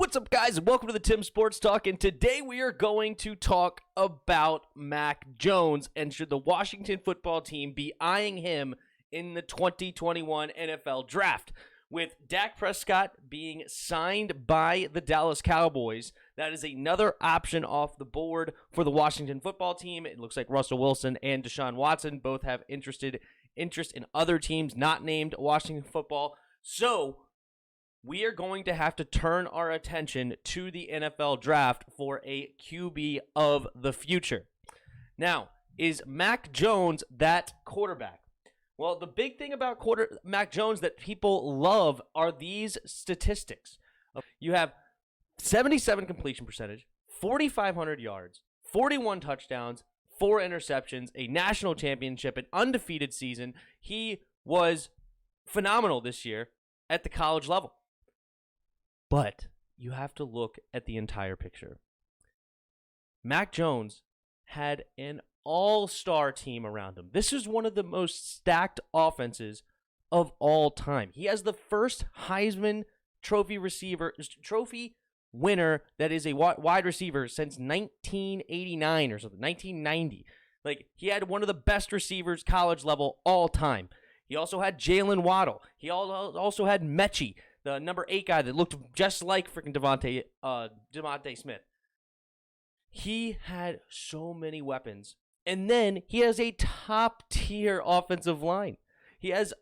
What's up, guys, and welcome to the Tim Sports Talk, and today we are going to talk about Mac Jones, and should the Washington football team be eyeing him in the 2021 NFL Draft. With Dak Prescott being signed by the Dallas Cowboys, that is another option off the board for the Washington football team. It looks like Russell Wilson and Deshaun Watson both have interest in other teams not named Washington football, so we are going to have to turn our attention to the NFL Draft for a QB of the future. Now, is Mac Jones that quarterback? Well, the big thing about Mac Jones that people love are these statistics. You have 77 completion percentage, 4,500 yards, 41 touchdowns, 4 interceptions, a national championship, an undefeated season. He was phenomenal this year at the college level. But you have to look at the entire picture. Mac Jones had an all-star team around him. This is one of the most stacked offenses of all time. He has the first Heisman Trophy winner that is a wide receiver since 1989 or something, 1990. Like, he had one of the best receivers college level all time. He also had Jalen Waddle. He also had Mechie, the number 8 guy that looked just like freaking Devontae Smith. He had so many weapons. And then he has a top-tier offensive line. He has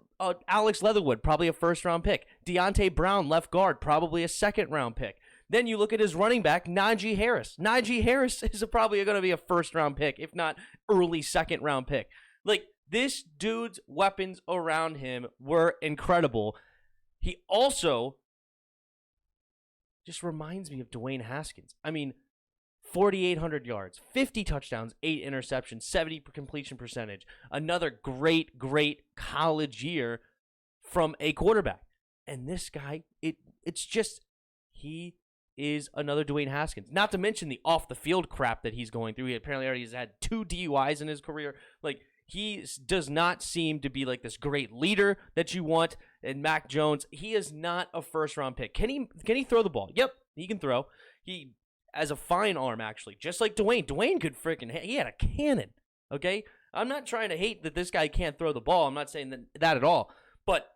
Alex Leatherwood, probably a first-round pick. Deontay Brown, left guard, probably a second-round pick. Then you look at his running back, Najee Harris. Najee Harris is probably going to be a first-round pick, if not early second-round pick. Like, this dude's weapons around him were incredible. He also just reminds me of Dwayne Haskins. I mean, 4,800 yards, 50 touchdowns, 8 interceptions, 70 completion percentage. Another great college year from a quarterback. And this guy, it's just, he is another Dwayne Haskins. Not to mention the off-the-field crap that he's going through. He apparently already has had 2 DUIs in his career. Like, he does not seem to be like this great leader that you want. And Mac Jones, he is not a first-round pick. Can he throw the ball? Yep, he can throw. He has a fine arm, actually, just like Dwayne. Dwayne could he had a cannon, okay? I'm not trying to hate that this guy can't throw the ball. I'm not saying that at all. But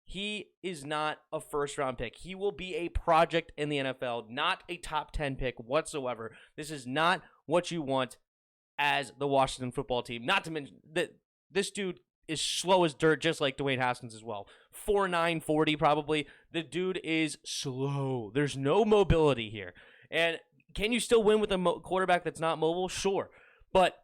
he is not a first-round pick. He will be a project in the NFL, not a top 10 pick whatsoever. This is not what you want as the Washington football team. Not to mention that this dude is slow as dirt, just like Dwayne Haskins as well. 4'9", 40 probably. The dude is slow. There's no mobility here. And can you still win with a quarterback that's not mobile? Sure. But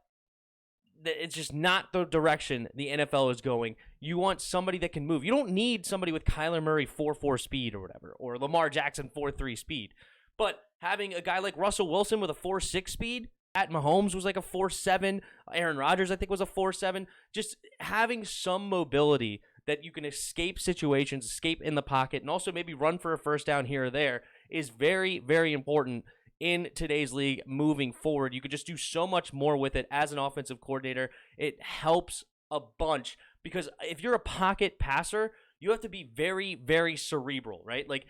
it's just not the direction the NFL is going. You want somebody that can move. You don't need somebody with Kyler Murray 4.4 speed or whatever, or Lamar Jackson 4.3 speed. But having a guy like Russell Wilson with a 4.6 speed, Pat Mahomes was like a 4.7. Aaron Rodgers, I think, was a 4.7. Just having some mobility that you can escape situations, escape in the pocket, and also maybe run for a first down here or there is very, very important in today's league moving forward. You could just do so much more with it as an offensive coordinator. It helps a bunch because if you're a pocket passer, you have to be very, very cerebral, right? Like,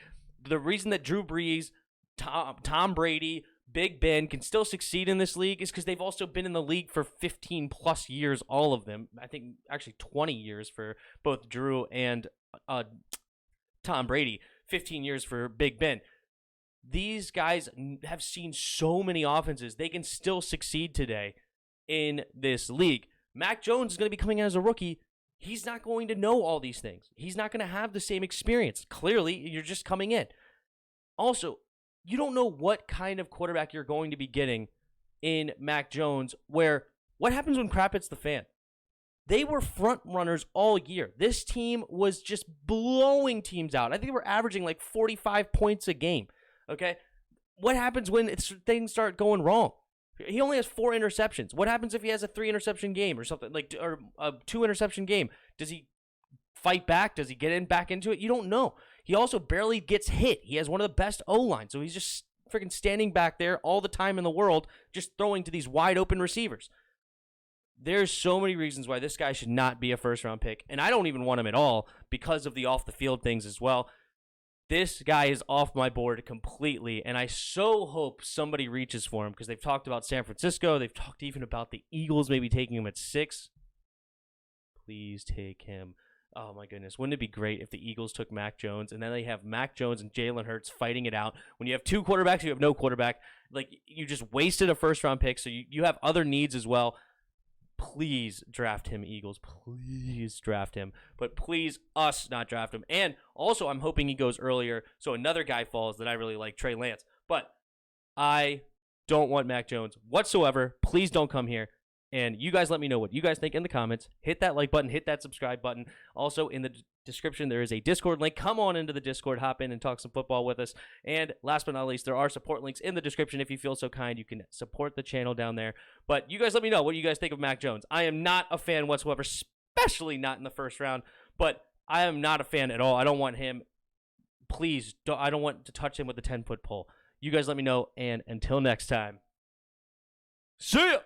the reason that Drew Brees, Tom Brady, Big Ben can still succeed in this league is because they've also been in the league for 15 plus years, all of them. I think actually 20 years for both Drew and Tom Brady, 15 years for Big Ben. These guys have seen so many offenses. They can still succeed today in this league. Mac Jones is going to be coming in as a rookie. He's not going to know all these things. He's not going to have the same experience. Clearly, you're just coming in. Also, you don't know what kind of quarterback you're going to be getting in Mac Jones, where what happens when crap hits the fan? They were front runners all year. This team was just blowing teams out. I think they were averaging like 45 points a game. Okay? What happens when things start going wrong? He only has 4 interceptions. What happens if he has a 3-interception game or something, or a 2-interception game? Does he fight back? Does he get back into it? You don't know. He also barely gets hit. He has one of the best O-lines, so he's just freaking standing back there all the time in the world, just throwing to these wide open receivers. There's so many reasons why this guy should not be a first-round pick, and I don't even want him at all because of the off-the-field things as well. This guy is off my board completely, and I so hope somebody reaches for him because they've talked about San Francisco. They've talked even about the Eagles maybe taking him at 6. Please take him. Oh, my goodness. Wouldn't it be great if the Eagles took Mac Jones, and then they have Mac Jones and Jalen Hurts fighting it out? When you have 2 quarterbacks, you have no quarterback. Like, you just wasted a first-round pick, so you have other needs as well. Please draft him, Eagles. Please draft him. But please, us not draft him. And also, I'm hoping he goes earlier so another guy falls that I really like, Trey Lance. But I don't want Mac Jones whatsoever. Please don't come here. And you guys let me know what you guys think in the comments. Hit that like button. Hit that subscribe button. Also, in the description, there is a Discord link. Come on into the Discord. Hop in and talk some football with us. And last but not least, there are support links in the description. If you feel so kind, you can support the channel down there. But you guys let me know what you guys think of Mac Jones. I am not a fan whatsoever, especially not in the first round. But I am not a fan at all. I don't want him. Please, I don't want to touch him with a 10-foot pole. You guys let me know. And until next time, see ya!